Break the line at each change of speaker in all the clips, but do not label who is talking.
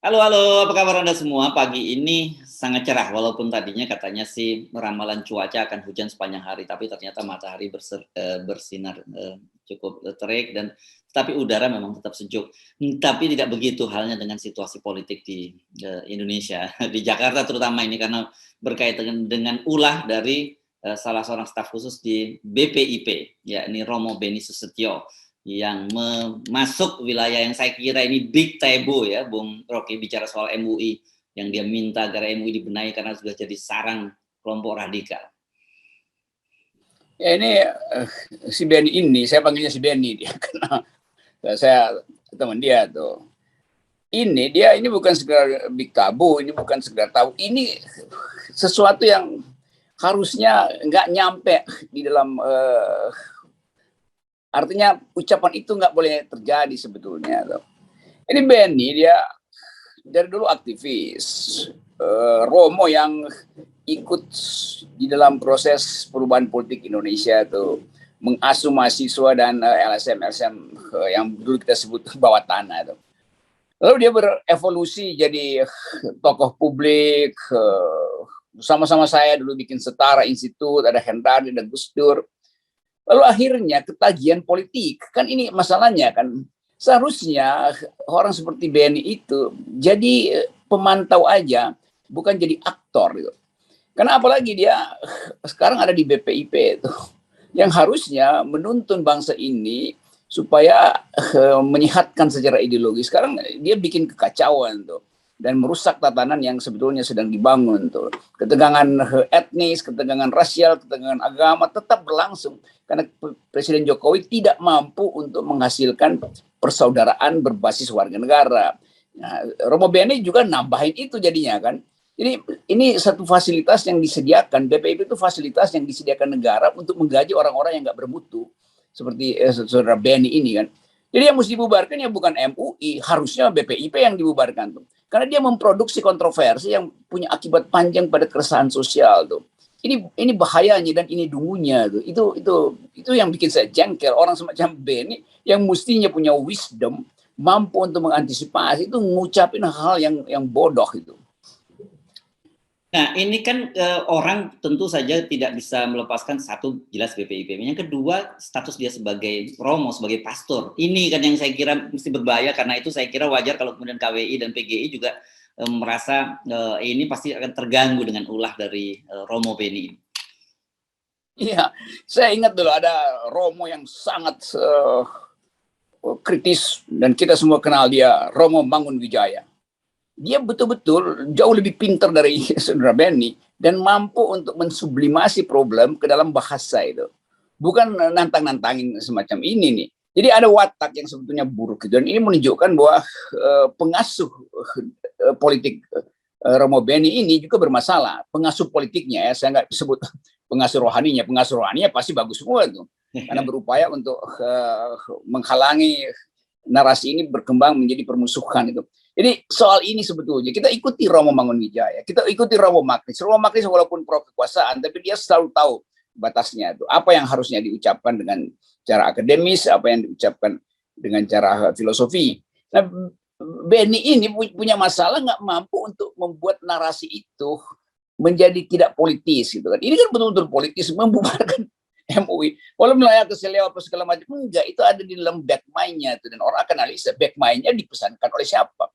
Halo, halo, apa kabar Anda semua? Pagi ini sangat cerah, walaupun tadinya katanya sih ramalan cuaca akan hujan sepanjang hari, tapi ternyata matahari bersinar cukup terik dan tapi udara memang tetap sejuk. Tapi tidak begitu halnya dengan situasi politik di Indonesia, di Jakarta terutama ini karena berkaitan dengan ulah dari salah seorang staf khusus di BPIP, yakni Romo Beni Susetio yang masuk wilayah yang saya kira ini big taboo ya, Bung Rocky, bicara soal MUI, yang dia minta agar MUI dibenahi karena sudah jadi sarang kelompok radikal.
Ya ini si Beni ini, saya panggilnya si Beni dia karena saya teman dia tuh. Ini bukan sekedar big tabu, ini bukan sekedar tahu, ini sesuatu yang harusnya nggak nyampe di dalam artinya ucapan itu nggak boleh terjadi sebetulnya. Ini Beni dia dari dulu aktivis, Romo yang ikut di dalam proses perubahan politik Indonesia tuh, mengasuh mahasiswa dan LSM yang dulu kita sebut bawah tanah tuh. Lalu dia berevolusi jadi tokoh publik, sama-sama saya dulu bikin Setara Institut, ada Hendardi dan Gus Dur. Lalu akhirnya ketagihan politik, kan ini masalahnya kan. Seharusnya orang seperti Beni itu jadi pemantau aja, bukan jadi aktor gitu. Karena apalagi dia sekarang ada di BPIP itu, yang harusnya menuntun bangsa ini supaya menyehatkan secara ideologis. Sekarang dia bikin kekacauan tuh dan merusak tatanan yang sebetulnya sedang dibangun tuh. Ketegangan etnis, ketegangan rasial, ketegangan agama tetap berlangsung karena Presiden Jokowi tidak mampu untuk menghasilkan persaudaraan berbasis warga negara. Nah, Romo Beni juga nambahin itu jadinya kan. Jadi ini satu fasilitas yang disediakan, BPIP itu fasilitas yang disediakan negara untuk menggaji orang-orang yang nggak bermutu seperti saudara Beni ini kan. Jadi yang mesti dibubarkan ya bukan MUI, harusnya BPIP yang dibubarkan tuh. Karena dia memproduksi kontroversi yang punya akibat panjang pada keresahan sosial tuh. Ini bahayanya dan ini dungunya tuh. Itu yang bikin saya jengkel. Orang semacam Beni yang mestinya punya wisdom, mampu untuk mengantisipasi itu ngucapin hal yang bodoh itu.
Nah, ini kan orang tentu saja tidak bisa melepaskan satu jelas BPIP. Yang kedua, status dia sebagai Romo, sebagai pastor. Ini kan yang saya kira mesti berbahaya, karena itu saya kira wajar kalau kemudian KWI dan PGI juga merasa ini pasti akan terganggu dengan ulah dari Romo Beni.
Iya, saya ingat dulu ada Romo yang sangat kritis dan kita semua kenal dia, Romo Mangunwijaya. Dia betul-betul jauh lebih pintar dari saudara Beni dan mampu untuk mensublimasi problem ke dalam bahasa itu. Bukan nantang-nantangin semacam ini nih. Jadi ada watak yang sebetulnya buruk dan ini menunjukkan bahwa pengasuh politik Romo Beni ini juga bermasalah. Pengasuh politiknya ya, saya nggak sebut pengasuh rohaninya pasti bagus semua tuh. Karena berupaya untuk menghalangi narasi ini berkembang menjadi permusuhan itu. Jadi soal ini sebetulnya kita ikuti Romo Mangunwijaya, kita ikuti Romo Magnis. Romo Magnis walaupun pro kekuasaan, tapi dia selalu tahu batasnya itu. Apa yang harusnya diucapkan dengan cara akademis, apa yang diucapkan dengan cara filosofi. Nah, Beni ini punya masalah nggak mampu untuk membuat narasi itu menjadi tidak politis gitu kan. Ini kan betul-betul politis, membubarkan MUI. Walaupun layak keselewa apa segala macam, enggak, itu ada di dalam backmind-nya itu, dan orang akan analisa backmind-nya dipesankan oleh siapa.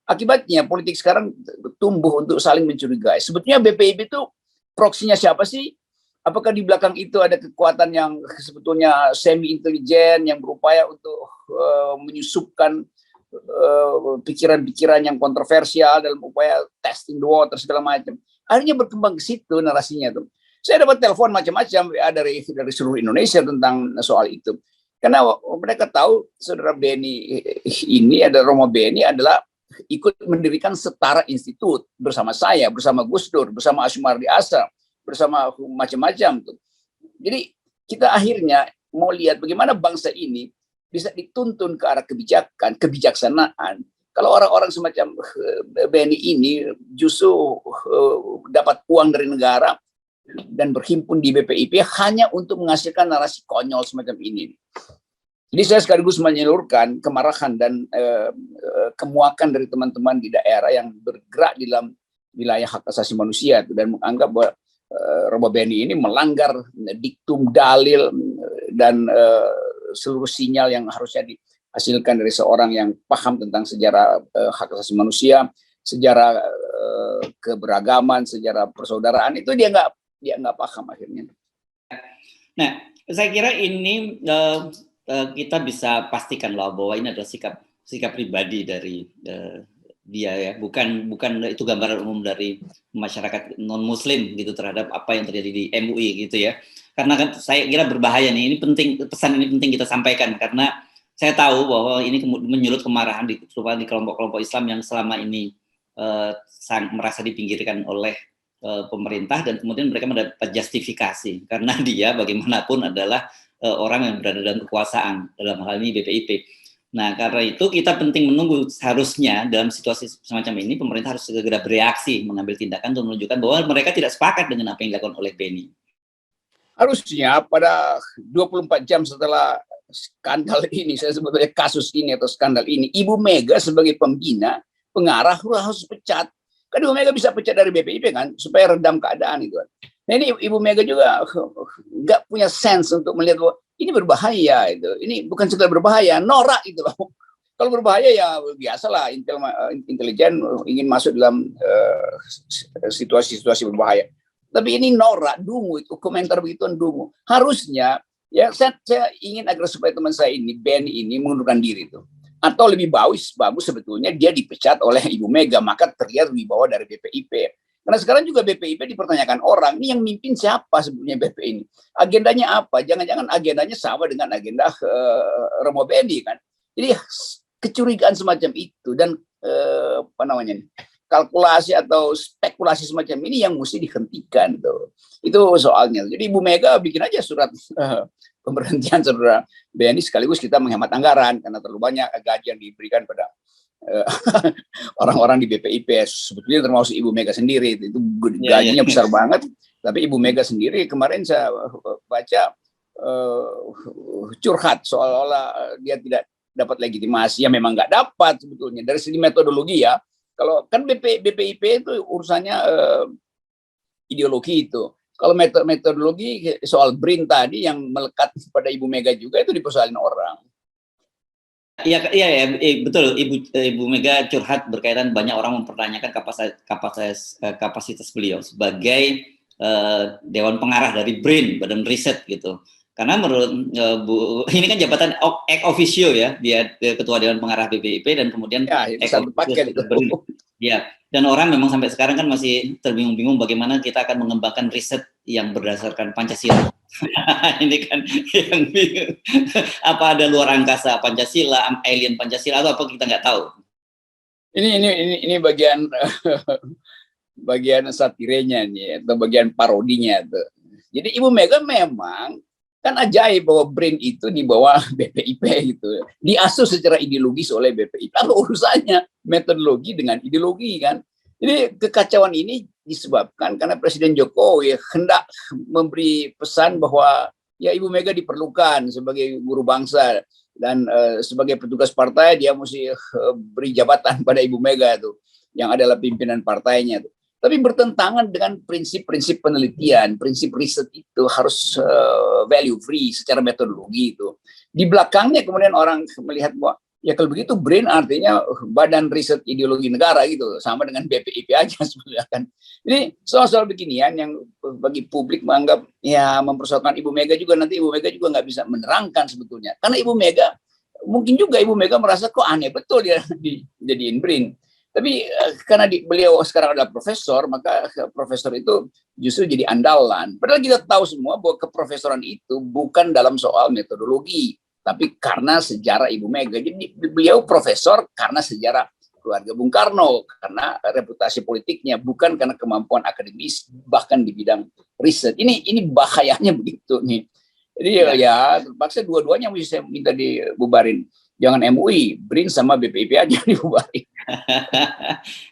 Akibatnya politik sekarang tumbuh untuk saling mencurigai. Sebetulnya BPIP itu proksinya siapa sih? Apakah di belakang itu ada kekuatan yang sebetulnya semi intelijen yang berupaya untuk menyusupkan pikiran-pikiran yang kontroversial dalam upaya testing the water segala macam. Akhirnya berkembang ke situ narasinya tuh. Saya dapat telepon macam-macam dari seluruh Indonesia tentang soal itu. Karena mereka tahu saudara Beni ini, ada Romo Beni adalah ikut mendirikan Setara Institut bersama saya, bersama Gus Dur, bersama Asmardi Asa, bersama macam-macam tuh. Jadi kita akhirnya mau lihat bagaimana bangsa ini bisa dituntun ke arah kebijaksanaan. Kalau orang-orang semacam Beni ini justru dapat uang dari negara dan berhimpun di BPIP hanya untuk menghasilkan narasi konyol semacam ini. Jadi saya sekaligus menyalurkan kemarahan dan kemuakan dari teman-teman di daerah yang bergerak di dalam wilayah hak asasi manusia dan menganggap bahwa Romo Beni ini melanggar diktum, dalil, dan seluruh sinyal yang harusnya dihasilkan dari seorang yang paham tentang sejarah hak asasi manusia, sejarah keberagaman, sejarah persaudaraan. Itu dia nggak paham akhirnya.
Nah, saya kira ini kita bisa pastikan bahwa ini adalah sikap pribadi dari dia ya, bukan itu gambaran umum dari masyarakat non Muslim gitu terhadap apa yang terjadi di MUI gitu ya. Karena kan saya kira berbahaya nih. Ini penting, pesan ini penting kita sampaikan karena saya tahu bahwa ini menyulut kemarahan di kelompok-kelompok Islam yang selama ini merasa dipinggirkan oleh pemerintah dan kemudian mereka mendapat justifikasi karena dia bagaimanapun adalah orang yang berada dalam kekuasaan, dalam hal ini BPIP. Nah, karena itu kita penting menunggu, harusnya dalam situasi semacam ini pemerintah harus segera bereaksi, mengambil tindakan untuk menunjukkan bahwa mereka tidak sepakat dengan apa yang dilakukan oleh Beni.
Harusnya pada 24 jam setelah skandal ini, saya sebutnya kasus ini atau skandal ini, Ibu Mega sebagai pembina, pengarah harus pecat. Kan Ibu Mega bisa pecat dari BPIP kan, supaya redam keadaan itu. Nah ini Ibu Mega juga nggak punya sense untuk melihat bahwa ini berbahaya itu. Ini bukan sekedar berbahaya, norak itu loh. Kalau berbahaya ya biasalah intelijen ingin masuk dalam situasi-situasi berbahaya. Tapi ini norak, dungu itu komentar begituan dungu. Harusnya ya saya ingin agar supaya teman saya ini Beni ini mengundurkan diri itu. Atau lebih bagus sebetulnya dia dipecat oleh Ibu Mega, maka terlihat wibawa dari BPIP. Karena sekarang juga BPIP dipertanyakan orang, ini yang mimpin siapa sebetulnya BP ini? Agendanya apa? Jangan-jangan agendanya sama dengan agenda Romo Beni kan? Jadi kecurigaan semacam itu dan apa namanya, kalkulasi atau spekulasi semacam ini yang mesti dihentikan tuh. Itu soalnya. Jadi Ibu Mega bikin aja surat pemberhentian saudara Beni, sekaligus kita menghemat anggaran karena terlalu banyak gaji yang diberikan pada orang-orang di BPIP, sebetulnya termasuk Ibu Mega sendiri, itu gajinya besar banget, tapi Ibu Mega sendiri kemarin saya baca curhat seolah-olah dia tidak dapat legitimasi, ya memang nggak dapat sebetulnya dari segi metodologi ya. Kalau kan BPIP itu urusannya ideologi itu. Kalau metodologi soal BRIN tadi yang melekat pada Ibu Mega juga itu dipersoalin orang.
Iya, betul. Ibu Mega curhat berkaitan banyak orang mempertanyakan kapasitas beliau sebagai Dewan Pengarah dari BRIN, Badan Riset gitu. Karena menurut ini kan jabatan ex officio ya, dia Ketua Dewan Pengarah BPIP dan kemudian
ex officio itu.
Ya, dan orang memang sampai sekarang kan masih terbingung-bingung bagaimana kita akan mengembangkan riset yang berdasarkan Pancasila. Ini kan yang bingung. Apa ada luar angkasa Pancasila, alien Pancasila atau apa kita nggak tahu.
Ini bagian satirenya nih atau bagian parodinya tuh. Jadi Ibu Mega memang kan ajaib bahwa BRIN itu di bawah BPIP gitu, diasuh secara ideologis oleh BPIP. Lalu urusannya metodologi dengan ideologi kan. Jadi kekacauan ini disebabkan karena Presiden Jokowi hendak memberi pesan bahwa ya Ibu Mega diperlukan sebagai guru bangsa dan sebagai petugas partai dia mesti beri jabatan pada Ibu Mega itu yang adalah pimpinan partainya itu. Tapi bertentangan dengan prinsip-prinsip penelitian, prinsip riset itu harus value free secara metodologi itu. Di belakangnya kemudian orang melihat bahwa ya kalau begitu BRIN artinya Badan Riset Ideologi Negara gitu, sama dengan BPIP aja sebenarnya kan. Jadi soal-soal beginian yang bagi publik menganggap ya mempersoalkan Ibu Mega juga, nanti Ibu Mega juga nggak bisa menerangkan sebetulnya. Karena Ibu Mega, mungkin juga Ibu Mega merasa kok aneh betul dia dijadiin BRIN. Tapi karena beliau sekarang adalah profesor, maka profesor itu justru jadi andalan. Padahal kita tahu semua bahwa keprofesoran itu bukan dalam soal metodologi, tapi karena sejarah Ibu Mega. Jadi beliau profesor karena sejarah keluarga Bung Karno, karena reputasi politiknya, bukan karena kemampuan akademis, bahkan di bidang riset. Ini bahayanya begitu nih. Jadi ya terpaksa dua-duanya mesti saya minta dibubarin. Jangan MUI, BRIN sama BPIP aja dibubarin.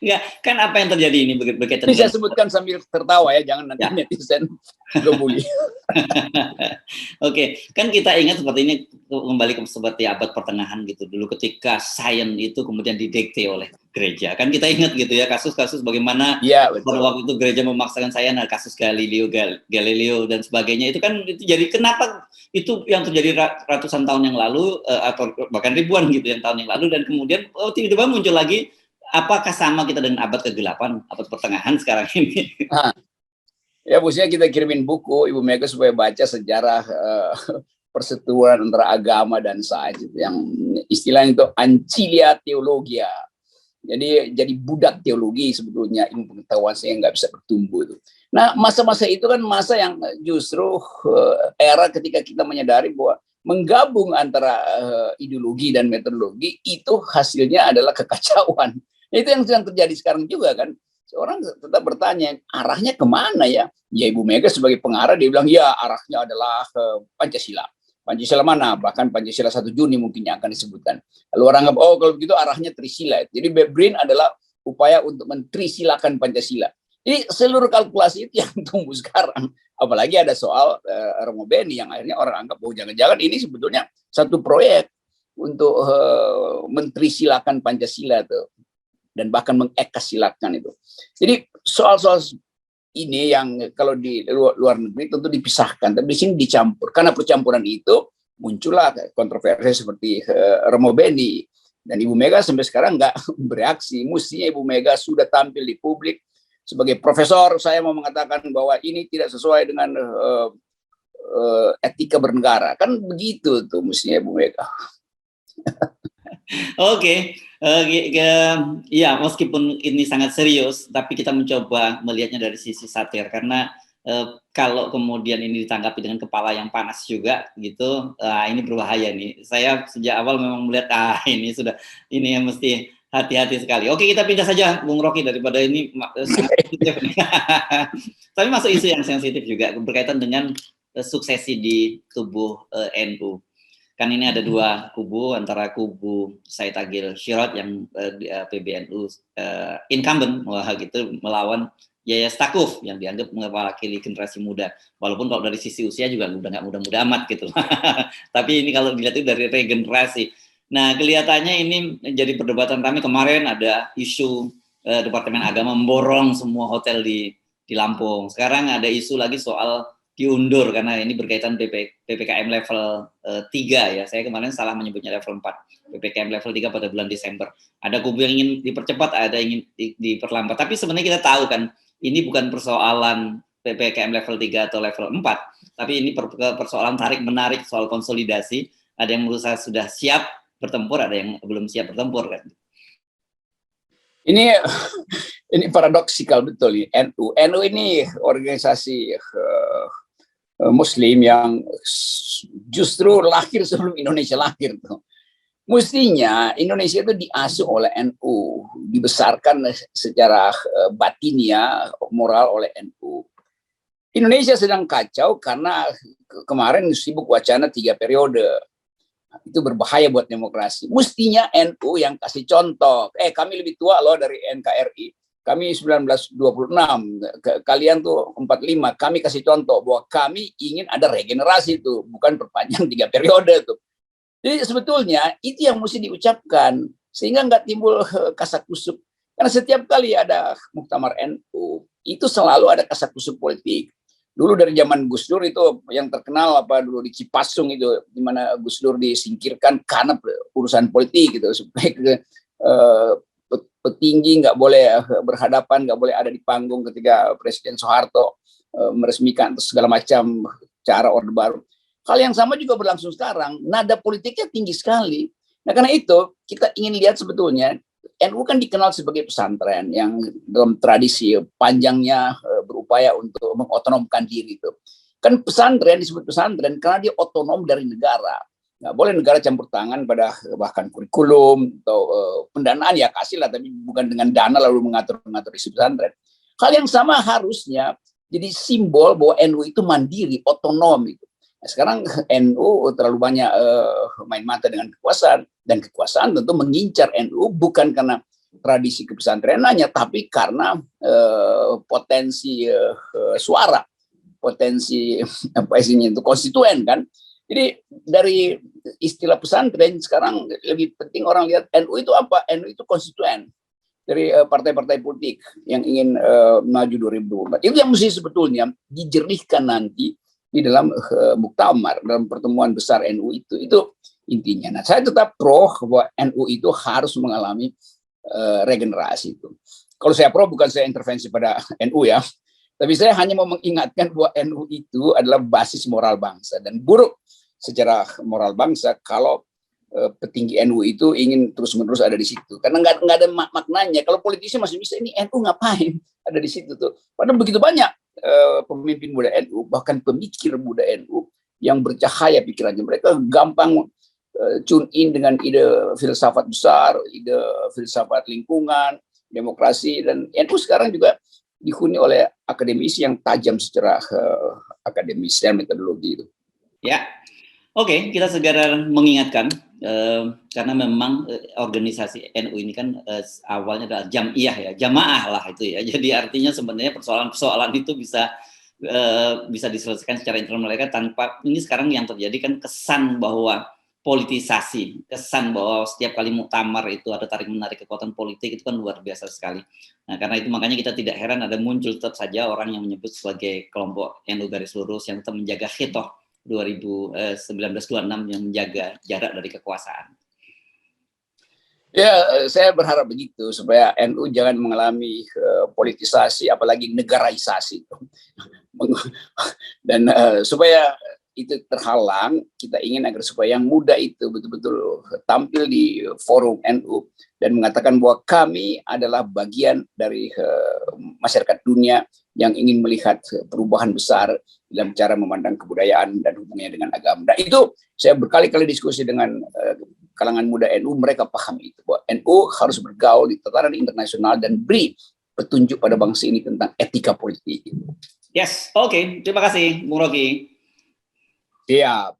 Enggak, kan apa yang terjadi ini berkaitan
Ini saya
dengan
sebutkan sambil tertawa ya, jangan nanti netizen ngebully.
Oke, kan kita ingat seperti ini kembali ke seperti abad pertengahan gitu dulu ketika sains itu kemudian didikte oleh gereja. Kan kita ingat gitu ya kasus-kasus bagaimana
Iya,
pada
betul.
waktu itu gereja memaksakan sains, kasus Galileo dan sebagainya itu kan itu jadi kenapa itu yang terjadi ratusan tahun yang lalu atau bahkan ribuan gitu yang tahun yang lalu dan kemudian tiba-tiba muncul lagi. Apakah sama kita dengan abad ke-8, abad pertengahan sekarang ini?
Nah, ya maksudnya kita kirimin buku Ibu Mega supaya baca sejarah persetujuan antara agama dan sains yang istilahnya itu ancilia teologia. Jadi budak teologi sebetulnya, ilmu pengetahuan saya nggak bisa bertumbuh itu. Nah, masa-masa itu kan masa yang justru era ketika kita menyadari bahwa menggabung antara ideologi dan metodologi itu hasilnya adalah kekacauan. Itu yang sedang terjadi sekarang juga kan. Orang tetap bertanya, arahnya kemana ya? Ya Ibu Mega sebagai pengarah, dia bilang, ya arahnya adalah Pancasila. Pancasila mana? Bahkan Pancasila 1 Juni mungkin yang akan disebutkan. Lalu orang anggap, oh kalau begitu arahnya Trisila. Jadi BRIN adalah upaya untuk mentrisilakan Pancasila. Jadi seluruh kalkulasi itu yang tumbuh sekarang. Apalagi ada soal Romo Beni yang akhirnya orang anggap, oh jangan-jangan ini sebetulnya satu proyek untuk mentrisilakan Pancasila tuh. Dan bahkan mengekasilakan itu. Jadi soal-soal ini yang kalau di luar negeri tentu dipisahkan, tapi di sini dicampur. Karena percampuran itu muncullah kontroversi seperti Romo Beni. Dan Ibu Mega sampai sekarang nggak bereaksi. Mestinya Ibu Mega sudah tampil di publik sebagai profesor. Saya mau mengatakan bahwa ini tidak sesuai dengan etika bernegara. Kan begitu tuh mestinya Ibu Mega.
Oke, ya meskipun ini sangat serius, tapi kita mencoba melihatnya dari sisi satir karena kalau kemudian ini ditanggapi dengan kepala yang panas juga gitu, ini berbahaya nih. Saya sejak awal memang melihat ini yang mesti hati-hati sekali. Oke, kita pindah saja Bung Rocky daripada ini sangat sensitif. Tapi masuk isu yang sensitif juga berkaitan dengan suksesi di tubuh NU. Kan ini ada dua kubu, antara kubu Said Agil Sirot yang PBNU incumbent gitu melawan Yahya Stakuf yang dianggap mewakili generasi muda. Walaupun kalau dari sisi usia juga udah nggak muda-muda amat gitu. Tapi ini kalau dilihat itu dari regenerasi. Nah kelihatannya ini menjadi perdebatan kami kemarin ada isu Departemen Agama memborong semua hotel di Lampung. Sekarang ada isu lagi soal diundur karena ini berkaitan PPKM level 3 ya. Saya kemarin salah menyebutnya level 4. PPKM level 3 pada bulan Desember. Ada kubu yang ingin dipercepat, ada yang ingin diperlambat. Tapi sebenarnya kita tahu kan, ini bukan persoalan PPKM level 3 atau level 4, tapi ini persoalan tarik-menarik soal konsolidasi. Ada yang berusaha sudah siap bertempur, ada yang belum siap bertempur kan.
Ini paradoksikal betul ya. NU ini organisasi Muslim yang justru lahir sebelum Indonesia lahir tuh. Mestinya Indonesia itu diasuh oleh NU, dibesarkan secara batinia moral oleh NU. Indonesia sedang kacau karena kemarin sibuk wacana 3 periode. Itu berbahaya buat demokrasi. Mestinya NU yang kasih contoh. Kami lebih tua loh dari NKRI. Kami 1926, kalian tuh 45. Kami kasih contoh bahwa kami ingin ada regenerasi itu, bukan perpanjang 3 periode tuh. Jadi sebetulnya itu yang mesti diucapkan sehingga nggak timbul kasak-kusuk. Karena setiap kali ada muktamar NU itu selalu ada kasak-kusuk politik. Dulu dari zaman Gus Dur itu yang terkenal dulu di Cipasung itu di mana Gus Dur disingkirkan karena urusan politik gitu supaya petinggi nggak boleh berhadapan, nggak boleh ada di panggung ketika Presiden Soeharto meresmikan segala macam cara Orde Baru. Hal yang sama juga berlangsung sekarang. Nada politiknya tinggi sekali. Nah karena itu kita ingin lihat sebetulnya NU kan dikenal sebagai pesantren yang dalam tradisi panjangnya berupaya untuk mengotonomkan diri itu. Kan pesantren disebut pesantren karena dia otonom dari negara. Nggak boleh negara campur tangan pada bahkan kurikulum atau pendanaan ya kasih lah, tapi bukan dengan dana lalu mengatur-ngatur isi pesantren. Hal yang sama harusnya jadi simbol bahwa NU itu mandiri, otonom. Gitu. Sekarang NU terlalu banyak main mata dengan kekuasaan, dan kekuasaan tentu mengincar NU bukan karena tradisi kepesantrenannya, tapi karena potensi suara, potensi apa isinya itu konstituen kan. Jadi dari istilah pesantren sekarang lebih penting orang lihat NU itu apa? NU itu konstituen dari partai-partai politik yang ingin maju 2024. Itu yang mesti sebetulnya dijernihkan nanti di dalam muktamar, dalam pertemuan besar NU itu intinya. Nah, saya tetap pro bahwa NU itu harus mengalami regenerasi itu. Kalau saya pro bukan saya intervensi pada NU ya, tapi saya hanya mau mengingatkan bahwa NU itu adalah basis moral bangsa, dan buruk secara moral bangsa kalau petinggi NU itu ingin terus-menerus ada di situ, karena nggak ada maknanya. Kalau politisi masih bisa, ini NU ngapain ada di situ tuh? Padahal begitu banyak pemimpin muda NU, bahkan pemikir muda NU yang bercahaya pikirannya. Mereka gampang tune in dengan ide filsafat besar, ide filsafat lingkungan, demokrasi, dan NU sekarang juga dihuni oleh akademisi yang tajam secara akademis dan metodologi itu.
Ya, oke, kita segera mengingatkan karena memang organisasi NU ini kan awalnya adalah jam'iyah ya, jamaah lah itu ya. Jadi artinya sebenarnya persoalan-persoalan itu bisa diselesaikan secara internal mereka tanpa, ini sekarang yang terjadi kan kesan bahwa politisasi, kesan bahwa setiap kali muktamar itu ada tarik-menarik kekuatan politik, itu kan luar biasa sekali. Nah, karena itu makanya kita tidak heran ada muncul tetap saja orang yang menyebut sebagai kelompok NU garis lurus yang tetap menjaga khitoh 1926 yang menjaga jarak dari kekuasaan.
Ya, saya berharap begitu supaya NU jangan mengalami politisasi, apalagi negaraisasi, dan supaya itu terhalang. Kita ingin agar supaya yang muda itu betul-betul tampil di forum NU dan mengatakan bahwa kami adalah bagian dari masyarakat dunia yang ingin melihat perubahan besar dalam cara memandang kebudayaan dan hubungannya dengan agama. Nah, itu saya berkali-kali diskusi dengan kalangan muda NU, mereka paham itu, bahwa NU harus bergaul di tataran internasional dan beri petunjuk pada bangsa ini tentang etika politik.
Yes, oke. Terima kasih, Bung Rocky.
Siap.